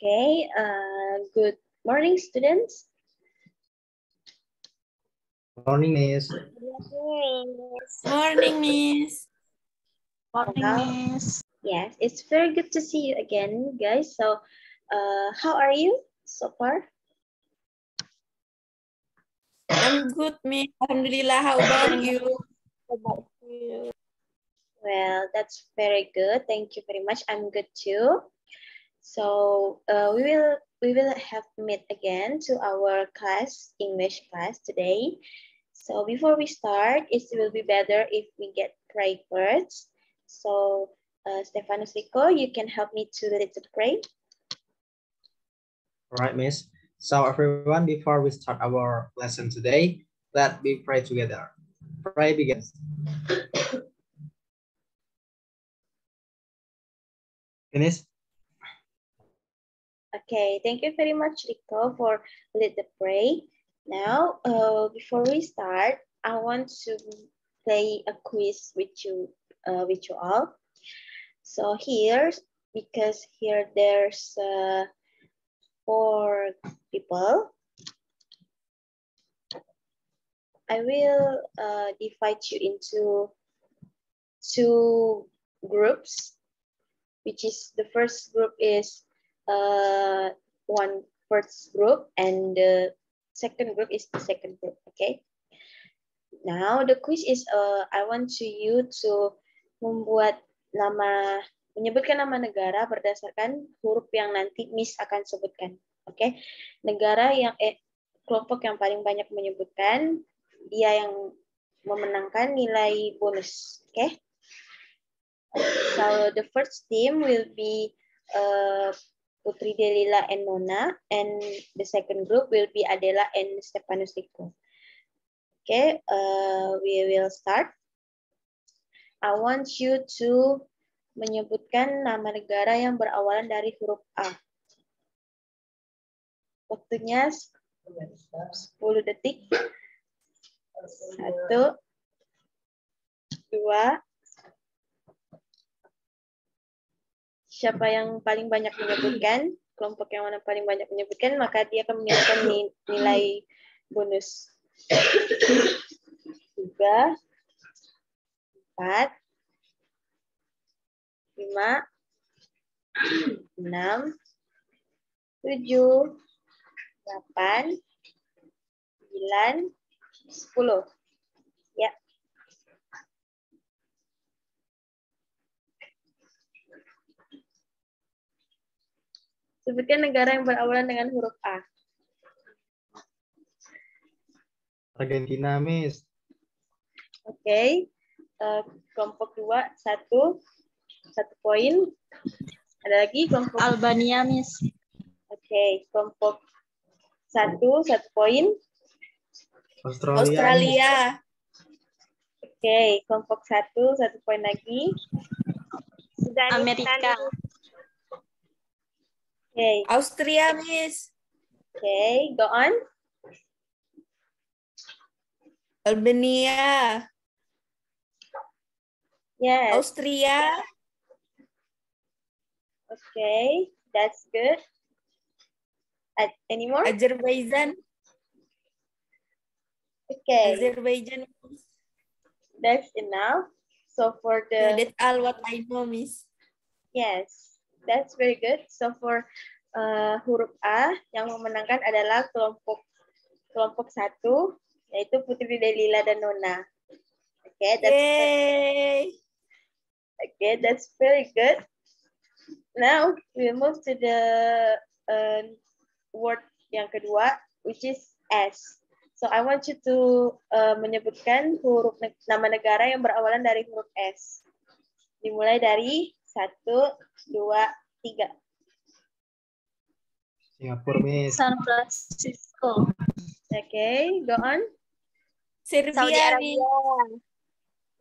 Okay, good morning, students. Morning, Miss. Morning, Miss. Morning, Miss. Yes, it's very good to see you again, guys. So, how are you so far? I'm good, Miss. Alhamdulillah. How about you? Well, that's very good. Thank you very much. I'm good too. So, we will have meet again to our class, English class today. So before we start, it will be better if we get pray first. So, Stefanus Rico, you can help me to lead the pray. All right, Miss. So everyone, before we start our lesson today, let's pray together. Pray begins. Finish. Okay, thank you very much, Rico, for lead the pray. Now, before we start, I want to play a quiz with you all. So because here there's 4 people, I will divide you into 2 groups, which is the first group is one first group and the second group is the second group. Okay. Now the quiz is I want you to menyebutkan nama negara berdasarkan huruf yang nanti Miss akan sebutkan. Oke. Negara yang kelompok yang paling banyak menyebutkan, dia yang memenangkan nilai bonus. Oke. So the first team will be Putri Delila and Nona, and the second group will be Adela and Stefanus Rico. Okay, we will start. I want you to menyebutkan nama negara yang berawalan dari huruf A. Waktunya 10 detik. 1, 2, siapa yang paling banyak menyebutkan, kelompok yang mana paling banyak menyebutkan, maka dia akan menyebutkan nilai bonus. 3, 4, 5, 6, 7, 8, 9, 10. Ya. Sebutkan negara yang berawalan dengan huruf A. Argentina, Miss. Oke. Kelompok 2, 1 poin. Ada lagi kelompok Albania, Miss. Oke, kelompok 1 poin. Australia. Oke, kelompok 1 poin lagi. Amerika. Oke. Austria, Miss. Oke, go on. Albania. Yes. Austria. Okay, that's good. Any more? Azerbaijan. Okay. Azerbaijan. That's enough. So for the... That's all what I know, Miss. Yes, that's very good. So for huruf A, yang memenangkan adalah kelompok 1, yaitu Putri Delila dan Nona. Okay, that's very good. Now we move to the word yang kedua, which is S. So I want you to menyebutkan nama negara yang berawalan dari huruf S. Dimulai dari 1, 2, 3. Singapura, Miss. San Francisco. Okay, go on. Serbia, Saudi Arabia.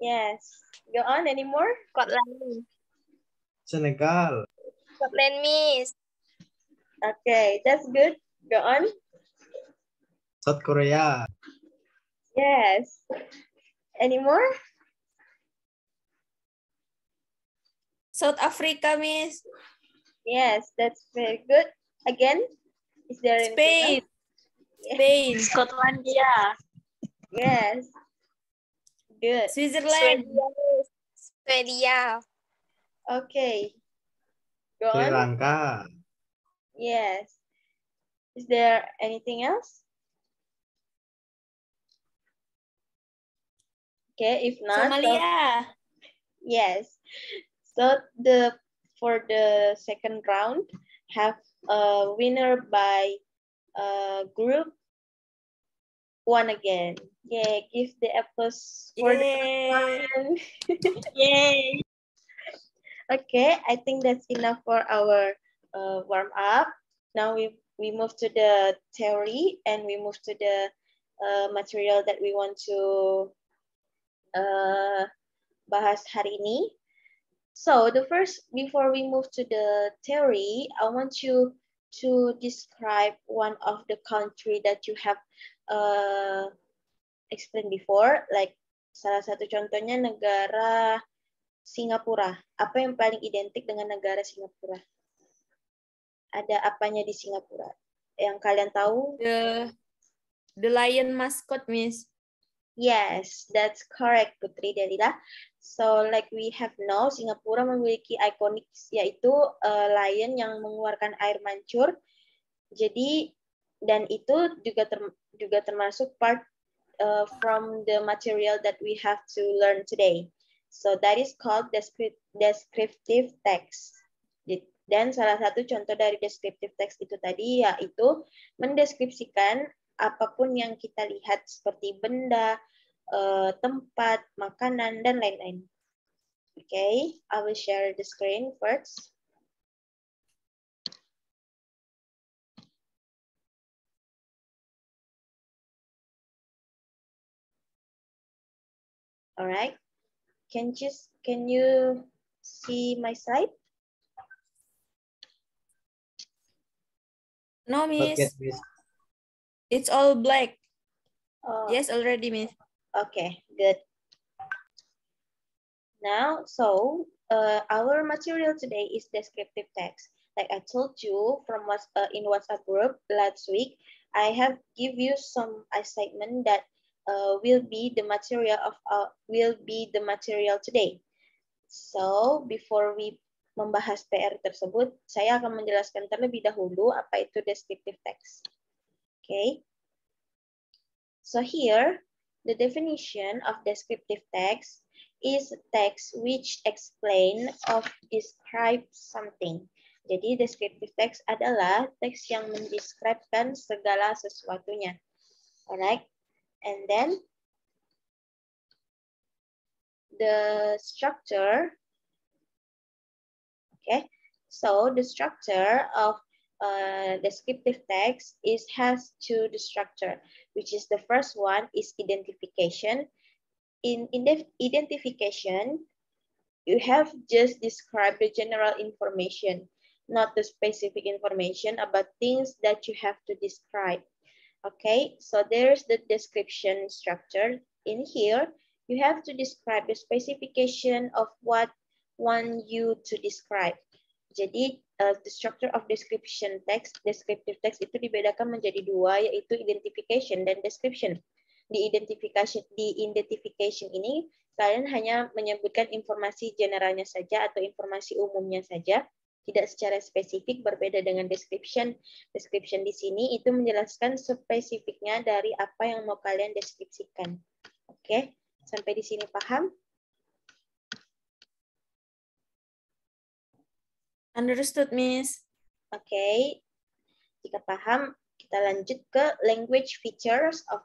Yes. Go on, any more? Scotland. Senegal. Scotland, Miss. Okay, that's good. Go on. South Korea. Yes. Any more? South Africa, Miss. Yes, that's very good. Again, is there anything Spain. else? Yeah. Spain. Skotlandia. Yes. Good. Switzerland. Swedia. Okay. Go Sri on. Lanka. Yes. Is there anything else? Okay, if not, so Somalia. yes. So for the second round, have a winner by group one again. Yay, give the applause for the Yay. one. Yay. Okay, I think that's enough for our warm up. Now we move to the theory and we move to the material that we want to bahas hari ini. So the first, before we move to the theory, I want you to describe one of the country that you have explained before. Like salah satu contohnya negara Singapura. Apa yang paling identik dengan negara Singapura? Ada apanya di Singapura? Yang kalian tahu? The lion mascot, Miss. Yes, that's correct, Putri Delila. So, like we have know, Singapura memiliki ikonik yaitu lion yang mengeluarkan air mancur. Jadi, dan itu juga termasuk part from the material that we have to learn today. So, that is called descriptive text. Dan salah satu contoh dari descriptive text itu tadi yaitu mendeskripsikan apapun yang kita lihat seperti benda, tempat, makanan, dan lain-lain. Okay, I will share the screen first. All right, can you see my slide? No, Miss. Okay, Miss. It's all black. Oh. Yes, already, Miss. Okay, good. Now, so our material today is descriptive text. Like I told you from in WhatsApp group last week, I have give you some assignment that will be the material today. So before we membahas PR tersebut, saya akan menjelaskan terlebih dahulu apa itu descriptive text. Okay. So here, the definition of descriptive text is text which explain or describe something. Jadi descriptive text adalah teks yang mendeskripsikan segala sesuatunya. Alright, and then the structure. Okay, so the structure of descriptive text has the structure, which is the first one is identification. In identification, you have just described the general information, not the specific information about things that you have to describe. Okay, so there's the description structure. In here, you have to describe the specification of what want you to describe. Jadi the structure of descriptive text itu dibedakan menjadi dua, yaitu identification dan description. Di identification ini kalian hanya menyebutkan informasi generalnya saja atau informasi umumnya saja, tidak secara spesifik, berbeda dengan description. Description di sini itu menjelaskan spesifiknya dari apa yang mau kalian deskripsikan. Oke, sampai di sini paham? Understood, Miss. Oke, jika paham, kita lanjut ke language features of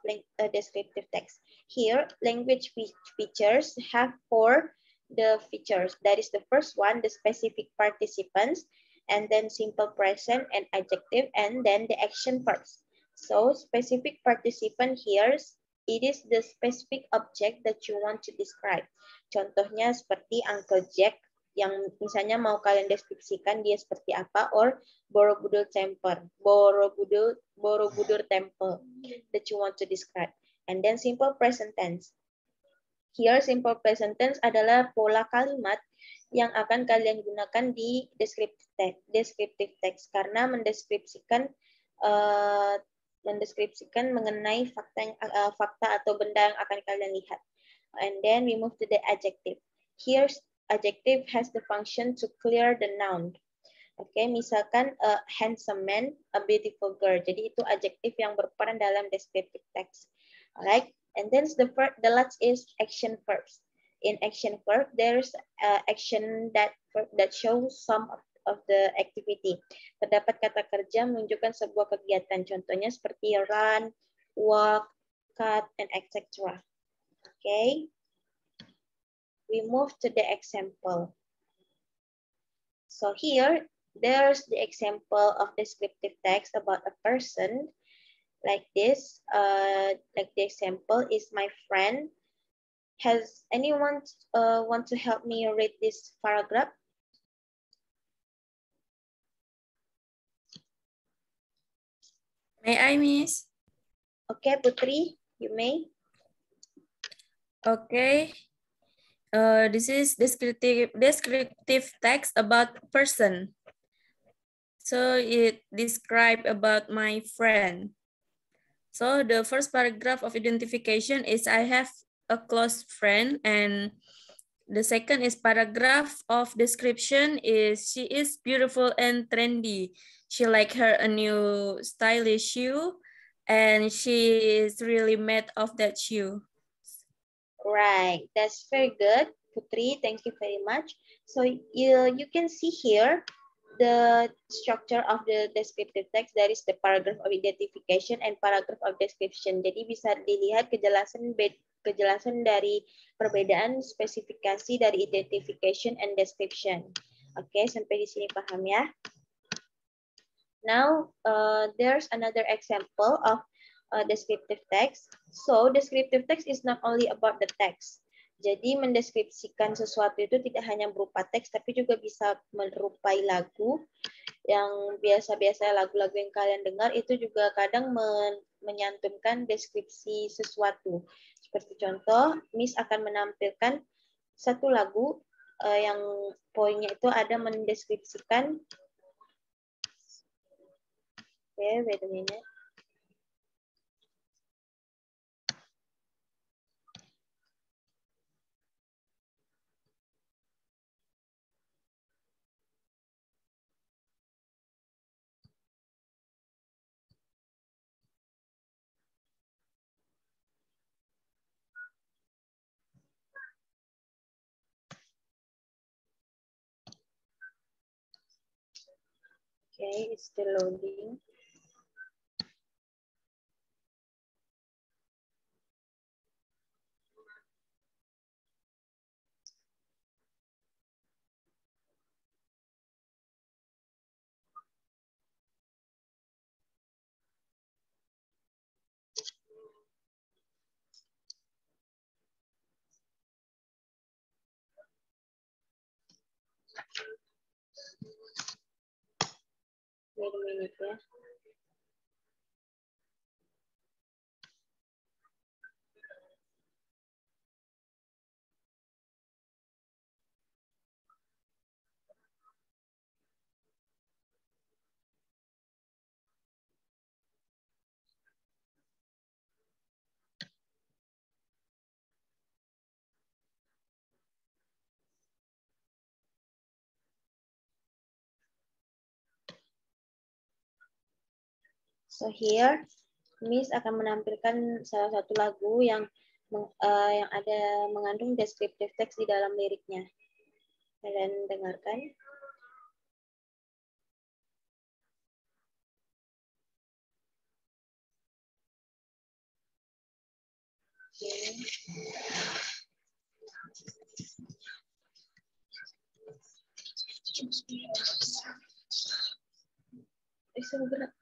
descriptive text. Here, language features have four the features. That is the first one, the specific participants, and then simple present and adjective, and then the action verbs. So, specific participant here, it is the specific object that you want to describe. Contohnya seperti Uncle Jack, yang misalnya mau kalian deskripsikan dia seperti apa, or Borobudur Temple that you want to describe. And then simple present tense. Here simple present tense adalah pola kalimat yang akan kalian gunakan di descriptive text karena mendeskripsikan mengenai fakta atau benda yang akan kalian lihat. And then we move to the adjective. Here, adjective has the function to clear the noun. Oke, misalkan a handsome man, a beautiful girl. Jadi itu adjektif yang berperan dalam descriptive text. Alright, and then the last is action verbs. In action verb, there's action that shows some of the activity. Terdapat kata kerja menunjukkan sebuah kegiatan. Contohnya seperti run, walk, cut, and etc. Okay. We move to the example. So here, there's the example of descriptive text about a person. Like this, like the example is my friend. Has anyone want to help me read this paragraph? May I, Miss? Okay, Putri, you may. Okay. This is descriptive text about person. So it describe about my friend. So the first paragraph of identification is I have a close friend, and the second is paragraph of description is she is beautiful and trendy. She like her a new stylish shoe, and she is really mad of that shoe. Right, that's very good, Putri. Thank you very much. So you can see here the structure of the descriptive text. That is the paragraph of identification and paragraph of description. Jadi bisa dilihat kejelasan dari perbedaan spesifikasi dari identification and description. Oke, sampai di sini paham ya? Now, there's another example of descriptive text. So, descriptive text is not only about the text. Jadi, mendeskripsikan sesuatu itu tidak hanya berupa teks, tapi juga bisa menyerupai lagu. Yang biasa-biasa lagu-lagu yang kalian dengar itu juga kadang menyantumkan deskripsi sesuatu. Seperti contoh, Miss akan menampilkan satu lagu yang poinnya itu ada mendeskripsikan. Okay, wait a minute. Okay, it's still loading. Wait a minute ya. So here, Miss akan menampilkan salah satu lagu yang ada mengandung descriptive text di dalam liriknya. Kalian dengarkan. Sebentar.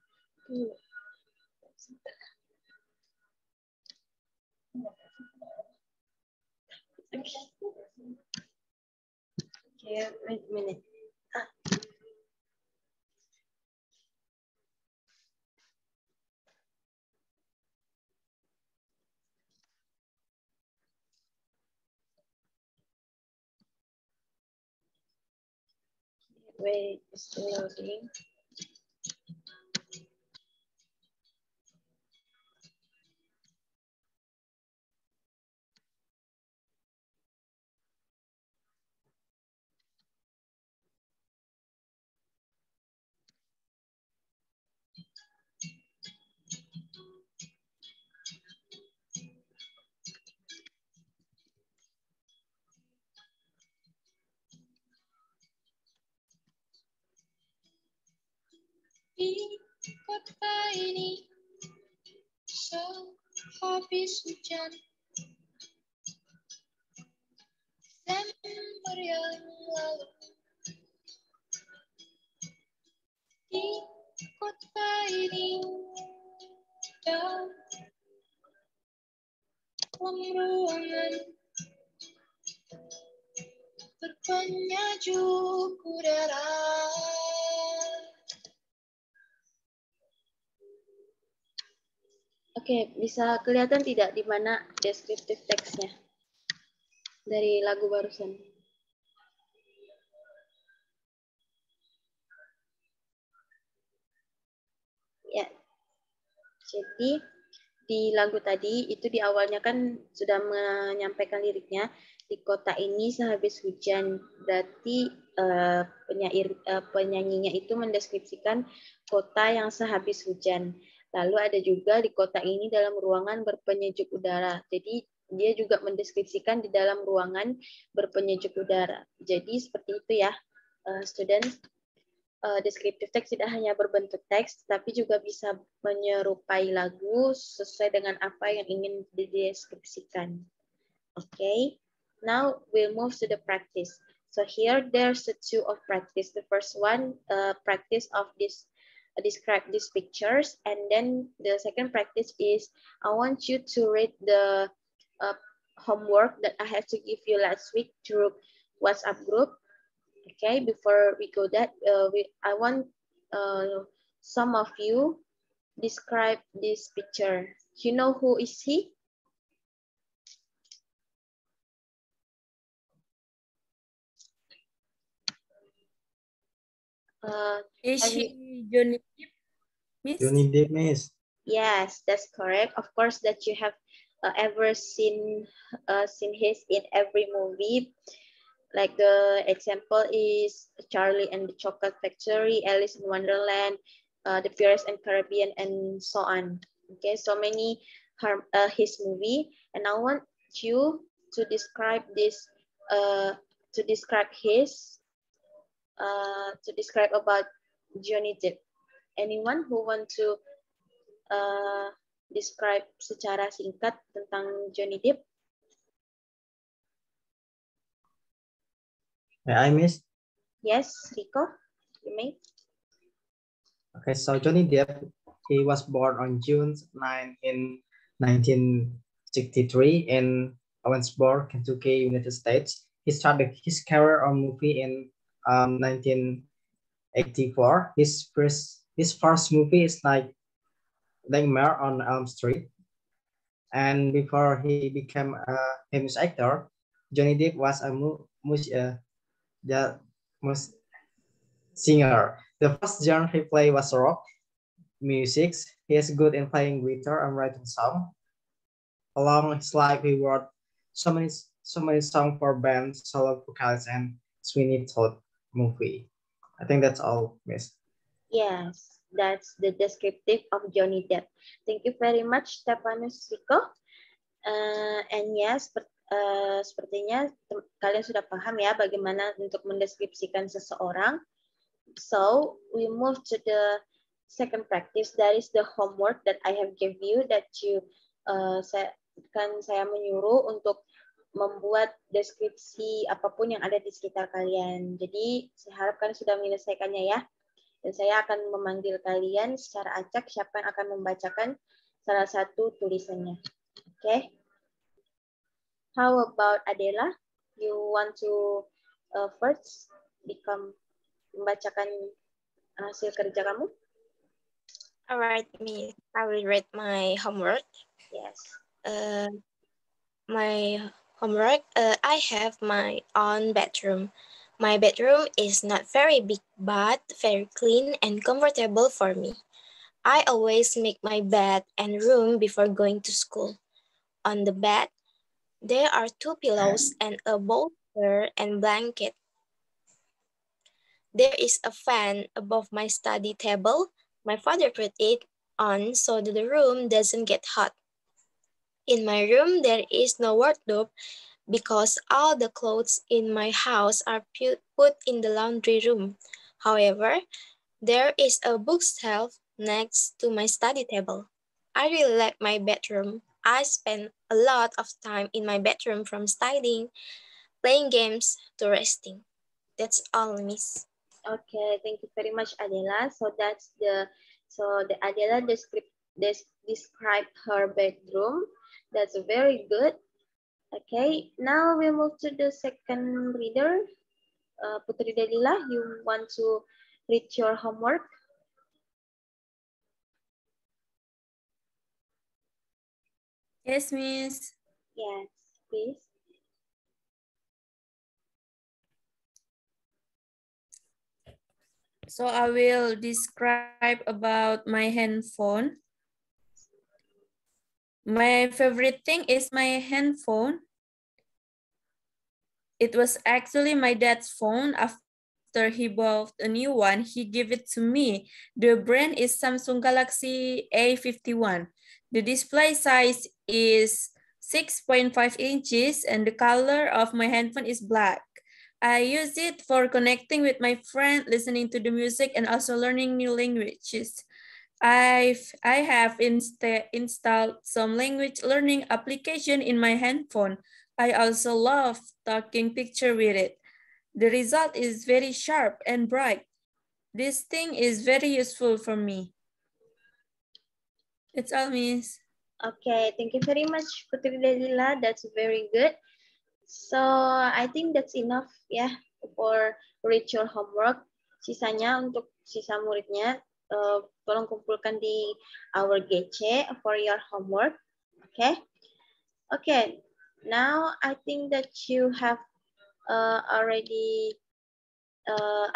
Okay, wait a minute. Wait, it's still loading. Di kota ini sehabis hujan Desember yang lalu. Di kota ini dalam ruangan berpenyejuk udara. Oke, bisa kelihatan tidak di mana deskriptif teksnya dari lagu barusan? Ya, jadi di lagu tadi itu di awalnya kan sudah menyampaikan liriknya, di kota ini sehabis hujan, berarti penyanyinya itu mendeskripsikan kota yang sehabis hujan. Lalu ada juga di kota ini dalam ruangan berpenyejuk udara. Jadi dia juga mendeskripsikan di dalam ruangan berpenyejuk udara. Jadi seperti itu ya, students. Deskriptif teks tidak hanya berbentuk teks, tapi juga bisa menyerupai lagu sesuai dengan apa yang ingin dideskripsikan. Okay, now we'll move to the practice. So here there's the two of practice. The first one, practice of this describe these pictures, and then the second practice is I want you to read the homework that I have to give you last week through WhatsApp group. Okay, before we go that, I want some of you describe this picture. You know who is he? Is she Johnny Depp, Miss? Johnny Depp, Miss. Yes, that's correct. Of course, that you have ever seen his in every movie. Like the example is Charlie and the Chocolate Factory, Alice in Wonderland, The Pirates and Caribbean, and so on. Okay, so many his movie, and I want you to describe this, to describe about Johnny Depp. Anyone who want to describe secara singkat tentang Johnny Depp? May I, Miss? Yes, Rico, you may. Okay, so Johnny Depp, he was born on June 9 in 1963 in Owensboro, Kentucky, United States. He started his career on movie in 1984. His first movie is like Nightmare on Elm Street. And before he became a famous actor, Johnny Depp was a singer. The first genre he played was rock music. He is good in playing guitar and writing songs. Along his life, he wrote so many songs for bands, solo vocalists, and Sweeney Todd movie. I think that's all, Miss. Yes, that's the descriptive of Johnny Depp. Thank you very much, Stefanus Rico. And yes, sepertinya kalian sudah paham ya bagaimana untuk mendeskripsikan seseorang. So we move to the second practice. That is the homework that I have given you, that you saya menyuruh untuk membuat deskripsi apapun yang ada di sekitar kalian. Jadi saya harap kalian sudah menyelesaikannya ya. Dan saya akan memanggil kalian secara acak siapa yang akan membacakan salah satu tulisannya. Okay. How about Adela? You want to first membacakan hasil kerja kamu? Alright, me. I will read my homework. Yes. My homework. I have my own bedroom. My bedroom is not very big, but very clean and comfortable for me. I always make my bed and room before going to school. On the bed, there are two pillows and a bolster and blanket. There is a fan above my study table. My father put it on so that the room doesn't get hot. In my room, there is no wardrobe because all the clothes in my house are put in the laundry room. However, there is a bookshelf next to my study table. I really like my bedroom. I spend a lot of time in my bedroom from studying, playing games to resting. That's all, Miss. Okay, thank you very much, Adela. So the Adela described her bedroom. That's very good. Okay, now we move to the second reader. Putri Dalila, you want to read your homework? Yes, Miss. Yes, please. So I will describe about my handphone. My favorite thing is my handphone. It was actually my dad's phone. After he bought a new one, he gave it to me. The brand is Samsung Galaxy A51. The display size is 6.5 inches and the color of my handphone is black. I use it for connecting with my friend, listening to the music, and also learning new languages. I have installed some language learning application in my handphone. I also love taking picture with it. The result is very sharp and bright. This thing is very useful for me. That's all, Miss. Okay, thank you very much, Putri Dalila. That's very good. So I think that's enough ya for read your homework. Sisanya untuk sisa muridnya, tolong kumpulkan di our GC for your homework. Okay. Okay. Now I think that you have already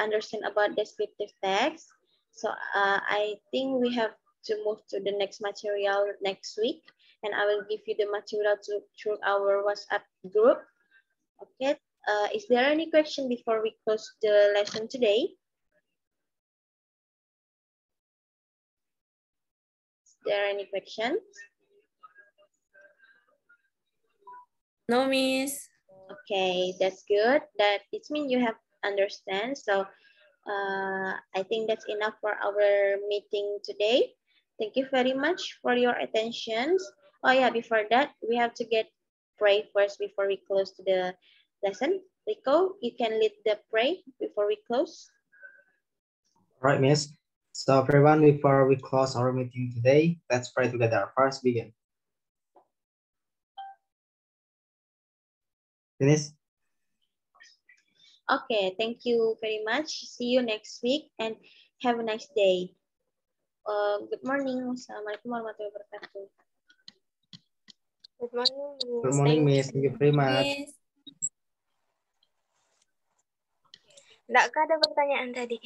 understand about descriptive text. So I think we have to move to the next material next week, and I will give you the material through our WhatsApp group. Okay. Is there any question before we close the lesson today? Is there any questions? No, Miss. Okay, that's good. That it means you have understand. So I think that's enough for our meeting today. Thank you very much for your attention. Oh yeah, before that, we have to get pray first before we close to the lesson. Rico, you can lead the pray before we close. All right, Miss. So everyone, before we close our meeting today, let's pray together. First, begin. Finish. Okay, thank you very much. See you next week and have a nice day. Good morning. Assalamualaikum warahmatullahi wabarakatuh. Good morning, Miss. Good morning, Thank Miss. Thank you very much. Miss. Nggak ada pertanyaan tadi.